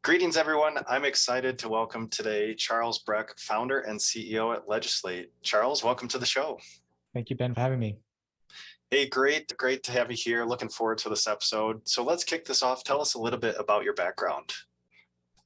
Greetings, everyone. I'm excited to welcome today Charles Brecque, founder and CEO at Legislate. Charles, welcome to the show. Thank you, Ben, for having me. Hey, great to have you here. Looking forward to this episode. So let's kick this off. Tell us a little bit about your background.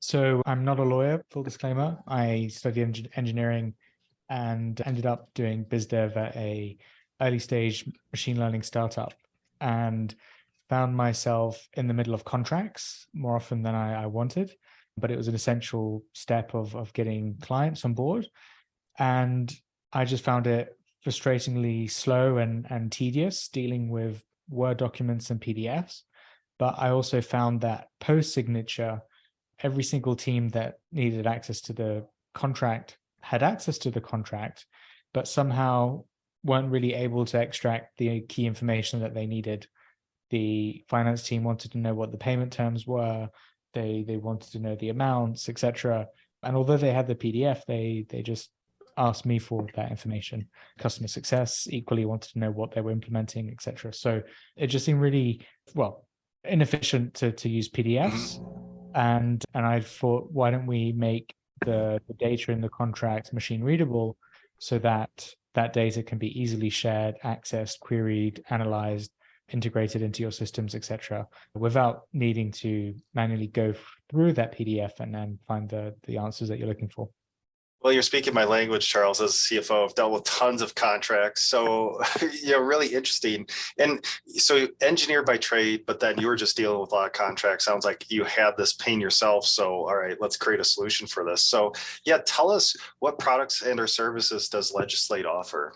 So I'm not a lawyer, full disclaimer. I studied engineering and ended up doing biz dev at a early stage machine learning startup, and found myself in the middle of contracts more often than I wanted, but it was an essential step of getting clients on board. And I just found it frustratingly slow and tedious dealing with Word documents and PDFs. But I also found that post-signature, every single team that needed access to the contract had access to the contract, but somehow weren't really able to extract the key information that they needed. The finance team wanted to know what the payment terms were. They wanted to know the amounts, etc. And although they had the PDF, they just asked me for that information. Customer success equally wanted to know what they were implementing, etc. So it just seemed really, inefficient to use PDFs. And I thought, why don't we make the data in the contract machine readable so that that data can be easily shared, accessed, queried, analyzed, integrated into your systems, etc., without needing to manually go through that PDF and then find the answers that you're looking for. Well, you're speaking my language, Charles. As a CFO, I've dealt with tons of contracts. So, really interesting. And so engineer by trade, but then you were just dealing with a lot of contracts. Sounds like you had this pain yourself. So, all right, let's create a solution for this. So, tell us, what products and or services does Legislate offer?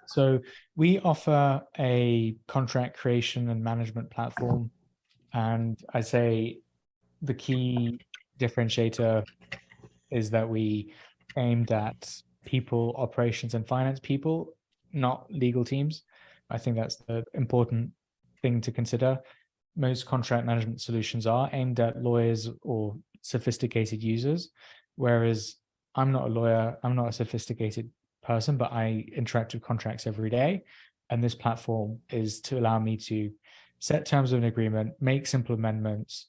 So we offer a contract creation and management platform. And I'd say the key differentiator is that we aimed at people, operations and finance people, not legal teams. I think that's the important thing to consider. Most contract management solutions are aimed at lawyers or sophisticated users, whereas I'm not a lawyer, I'm not a sophisticated person, but I interact with contracts every day. And this platform is to allow me to set terms of an agreement, make simple amendments,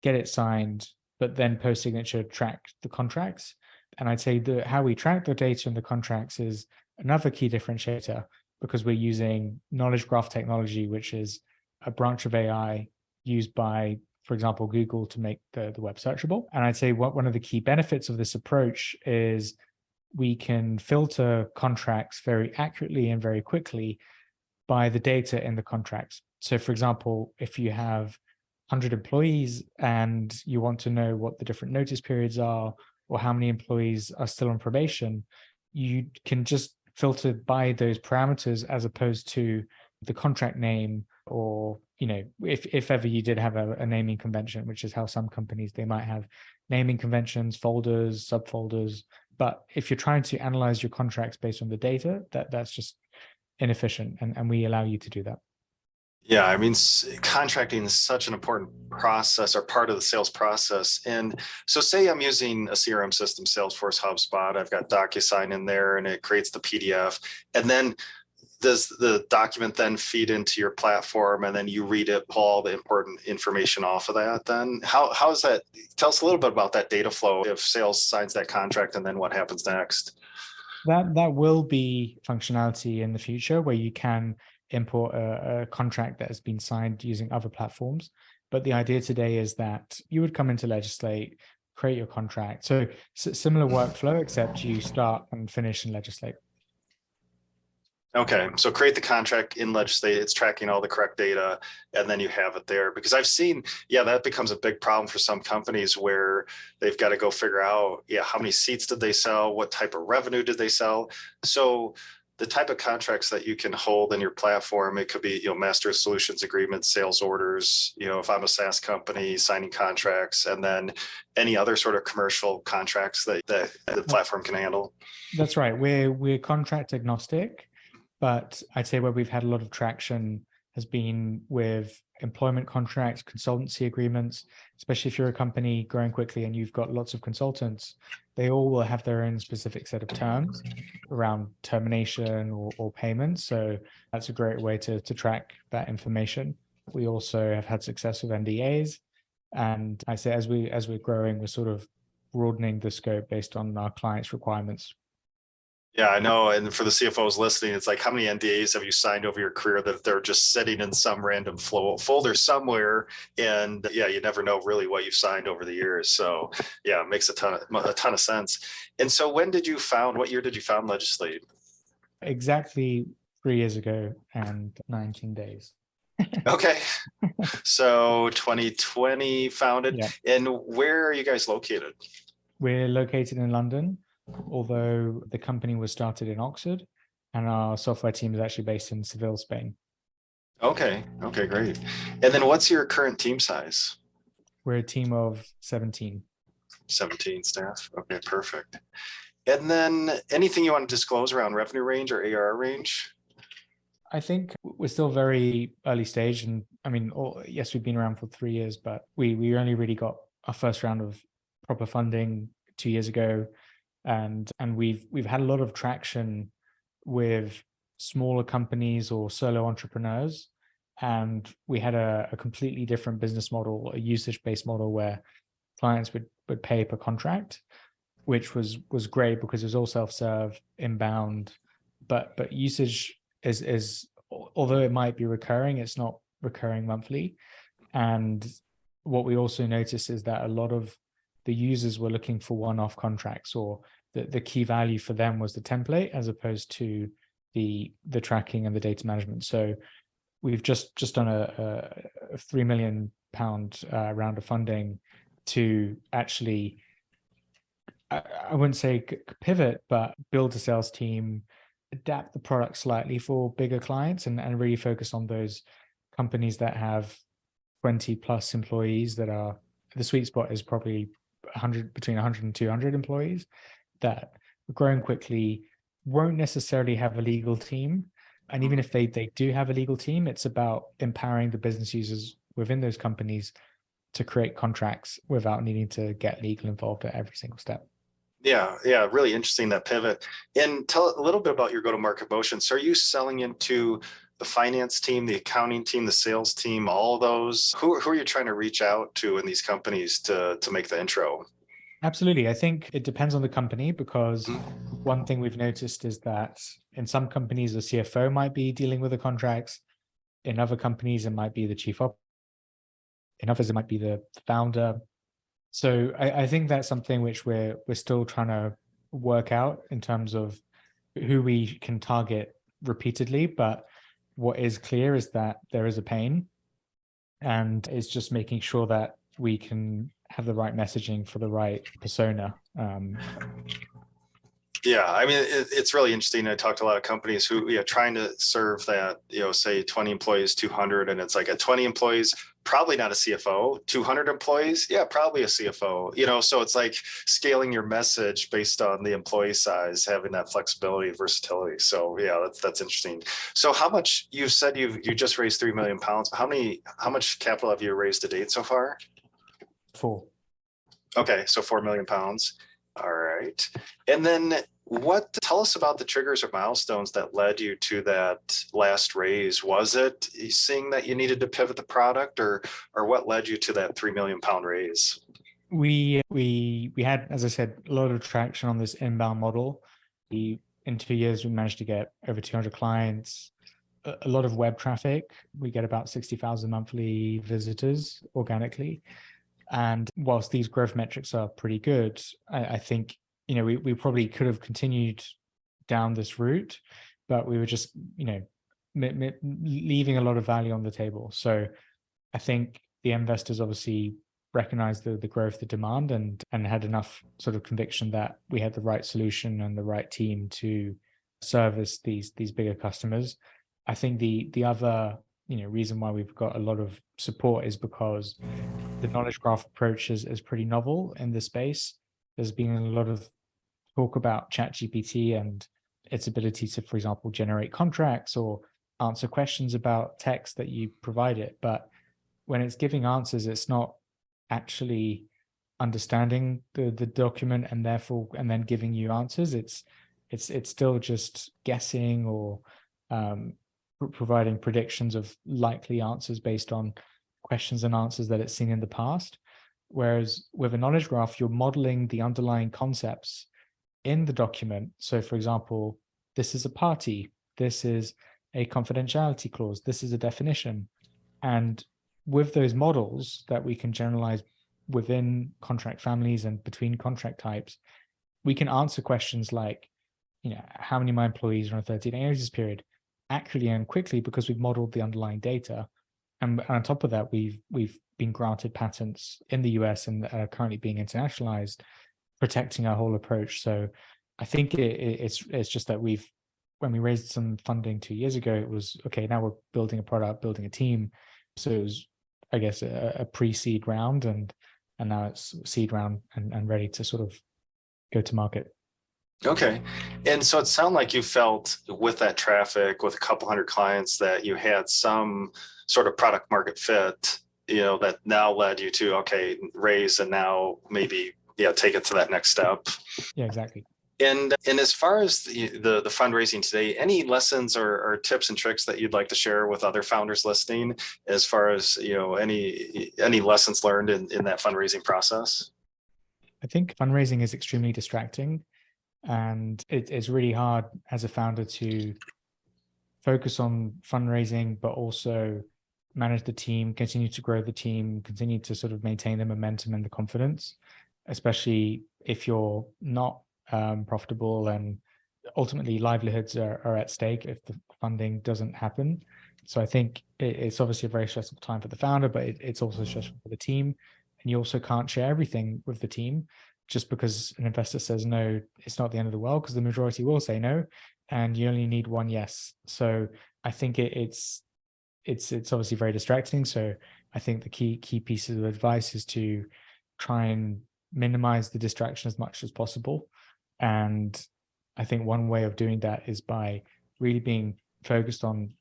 get it signed, but then post-signature track the contracts. And I'd say how we track the data in the contracts is another key differentiator, because we're using knowledge graph technology, which is a branch of AI used by, for example, Google to make the web searchable. And I'd say one of the key benefits of this approach is we can filter contracts very accurately and very quickly by the data in the contracts. So for example, if you have 100 employees and you want to know what the different notice periods are or how many employees are still on probation, you can just filter by those parameters as opposed to the contract name, or if ever you did have a naming convention, which is how some companies, they might have naming conventions, folders, subfolders. But if you're trying to analyze your contracts based on the data, that's just inefficient, and we allow you to do that. Yeah, I mean, contracting is such an important process or part of the sales process. And so say I'm using a CRM system, Salesforce, HubSpot, I've got DocuSign in there and it creates the PDF. And then does the document then feed into your platform and then you read it, pull all the important information off of that? Then how is that? Tell us a little bit about that data flow if sales signs that contract and then what happens next? That will be functionality in the future where you can import a contract that has been signed using other platforms. But the idea today is that you would come into Legislate, create your contract. So similar workflow, except you start and finish in Legislate. Okay, so create the contract in Legislate, it's tracking all the correct data, and then you have it there. Because I've seen, that becomes a big problem for some companies where they've got to go figure out, how many seats did they sell? What type of revenue did they sell? So the type of contracts that you can hold in your platform, it could be, master solutions agreements, sales orders, if I'm a SaaS company, signing contracts, and then any other sort of commercial contracts that the platform can handle. That's right. We're contract agnostic. But I'd say where we've had a lot of traction has been with employment contracts, consultancy agreements, especially if you're a company growing quickly and you've got lots of consultants. They all will have their own specific set of terms around termination or payments. So that's a great way to track that information. We also have had success with NDAs. And I say, as we're growing, we're sort of broadening the scope based on our clients' requirements. Yeah, I know. And for the CFOs listening, it's like, how many NDAs have you signed over your career that they're just sitting in some random folder somewhere? And yeah, you never know really what you've signed over the years. So yeah, it makes a ton of sense. And so what year did you found Legislate? Exactly 3 years ago and 19 days. Okay. So 2020 founded. Yeah. And where are you guys located? We're located in London, although the company was started in Oxford, and our software team is actually based in Seville, Spain. Okay. Okay, great. And then what's your current team size? We're a team of 17. 17 staff. Okay, perfect. And then anything you want to disclose around revenue range or ARR range? I think we're still very early stage. And I mean, yes, we've been around for 3 years, but we only really got our first round of proper funding 2 years ago. And we've had a lot of traction with smaller companies or solo entrepreneurs. And we had a completely different business model, a usage-based model where clients would pay per contract, which was great because it was all self-serve, inbound, but usage is although it might be recurring, it's not recurring monthly. And what we also noticed is that a lot of the users were looking for one-off contracts, or the key value for them was the template as opposed to the tracking and the data management. So we've just done a £3 million round of funding to actually, I wouldn't say pivot, but build a sales team, adapt the product slightly for bigger clients, and really focus on those companies that have 20 plus employees. That are, the sweet spot is probably between 100 and 200 employees that are growing quickly, won't necessarily have a legal team. And even if they do have a legal team, it's about empowering the business users within those companies to create contracts without needing to get legal involved at every single step. Yeah, really interesting, that pivot. And tell a little bit about your go-to-market motion. So are you selling into the finance team, the accounting team, the sales team, all of those? Who are you trying to reach out to in these companies to make the intro? Absolutely. I think it depends on the company, because one thing we've noticed is that in some companies, the CFO might be dealing with the contracts. In other companies, it might be the chief op. In others, it might be the founder. So I think that's something which we're still trying to work out in terms of who we can target repeatedly. But what is clear is that there is a pain, and it's just making sure that we can have the right messaging for the right persona. Yeah, I mean, it's really interesting. I talked to a lot of companies who, trying to serve that, say 20 employees, 200, and it's like at 20 employees, probably not a CFO. 200 employees, yeah, probably a CFO. So it's like scaling your message based on the employee size, having that flexibility and versatility. So yeah, that's interesting. So how much, you said you just raised £3 million. How much capital have you raised to date so far? 4. Okay, so £4 million. All right. And then tell us about the triggers or milestones that led you to that last raise. Was it seeing that you needed to pivot the product, or what led you to that £3 million raise? We had, as I said, a lot of traction on this inbound model. In 2 years, we managed to get over 200 clients, a lot of web traffic. We get about 60,000 monthly visitors organically. And whilst these growth metrics are pretty good, I think, we probably could have continued down this route, but we were just, leaving a lot of value on the table. So I think the investors obviously recognized the growth, the demand, and had enough sort of conviction that we had the right solution and the right team to service these bigger customers. I think the other reason why we've got a lot of support is because the knowledge graph approach is pretty novel in this space. There's been a lot of talk about ChatGPT and its ability to, for example, generate contracts or answer questions about text that you provide it. But when it's giving answers, it's not actually understanding the document and then giving you answers. It's still just guessing or providing predictions of likely answers based on questions and answers that it's seen in the past. Whereas with a knowledge graph, you're modeling the underlying concepts in the document. So for example, this is a party, this is a confidentiality clause, this is a definition. And with those models that we can generalize within contract families and between contract types, we can answer questions like, how many of my employees are on a 30-day notice period accurately and quickly because we've modeled the underlying data. And on top of that, we've been granted patents in the US and are currently being internationalized, protecting our whole approach. So I think it's just that when we raised some funding 2 years ago, it was, okay, now we're building a product, building a team. So it was, I guess, a pre-seed round, and now it's seed round and ready to sort of go to market. Okay. And so it sounded like you felt with that traffic, with a couple hundred clients, that you had some sort of product market fit, that now led you to, okay, raise and now maybe, take it to that next step. Yeah, exactly. And as far as the fundraising today, any lessons or tips and tricks that you'd like to share with other founders listening, as far as, any lessons learned in that fundraising process? I think fundraising is extremely distracting. And it's really hard as a founder to focus on fundraising, but also manage the team, continue to grow the team, continue to sort of maintain the momentum and the confidence, especially if you're not profitable, and ultimately livelihoods are at stake if the funding doesn't happen. So I think it's obviously a very stressful time for the founder, but it's also stressful for the team. And you also can't share everything with the team. Just because an investor says no, it's not the end of the world, because the majority will say no, and you only need one yes. So I think it's obviously very distracting. So I think the key pieces of advice is to try and minimize the distraction as much as possible. And I think one way of doing that is by really being focused on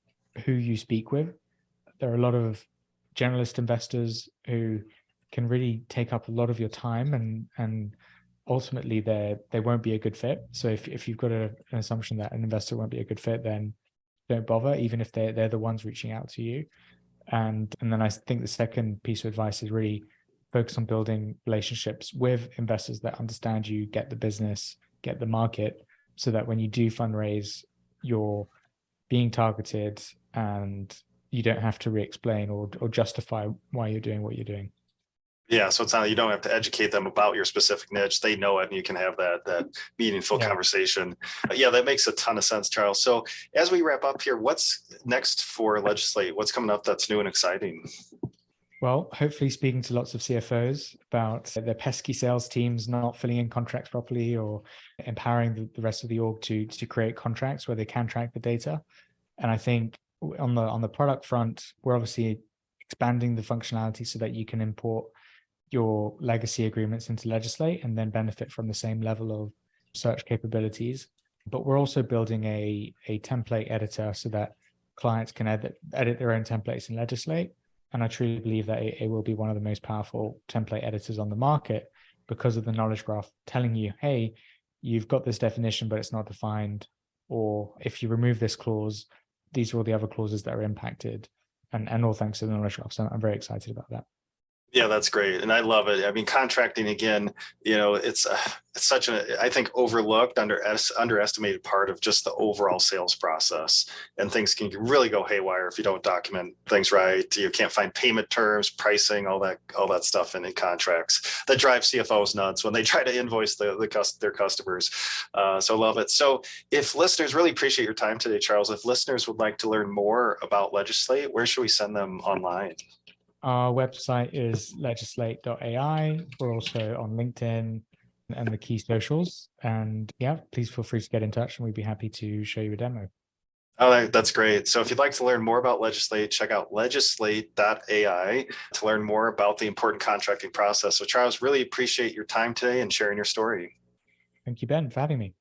who you speak with. There are a lot of generalist investors who can really take up a lot of your time, and ultimately they won't be a good fit. So if you've got an assumption that an investor won't be a good fit, then don't bother, even if they're the ones reaching out to you. And then I think the second piece of advice is really focus on building relationships with investors that understand you, get the business, get the market, so that when you do fundraise, you're being targeted and you don't have to re-explain or justify why you're doing what you're doing. Yeah, so it's not, you don't have to educate them about your specific niche. They know it, and you can have that meaningful conversation. Yeah, that makes a ton of sense, Charles. So as we wrap up here, what's next for Legislate? What's coming up that's new and exciting? Well, hopefully speaking to lots of CFOs about their pesky sales teams not filling in contracts properly, or empowering the rest of the org to create contracts where they can track the data. And I think on the product front, we're obviously expanding the functionality so that you can import your legacy agreements into Legislate and then benefit from the same level of search capabilities. But we're also building a template editor so that clients can edit their own templates in Legislate. And I truly believe that it will be one of the most powerful template editors on the market, because of the knowledge graph telling you, hey, you've got this definition, but it's not defined. Or if you remove this clause, these are all the other clauses that are impacted. And all thanks to the knowledge graph. So I'm very excited about that. Yeah, that's great. And I love it. I mean, contracting, again, it's such I think, overlooked, underestimated part of just the overall sales process. And things can really go haywire if you don't document things right. You can't find payment terms, pricing, all that stuff in contracts that drive CFOs nuts when they try to invoice their customers. So I love it. So if listeners, really appreciate your time today, Charles. If listeners would like to learn more about Legislate, where should we send them online? Our website is legislate.ai. We're also on LinkedIn and the key socials. And yeah, please feel free to get in touch, and we'd be happy to show you a demo. Oh, that's great. So if you'd like to learn more about Legislate, check out legislate.ai to learn more about the important contracting process. So Charles, really appreciate your time today and sharing your story. Thank you, Ben, for having me.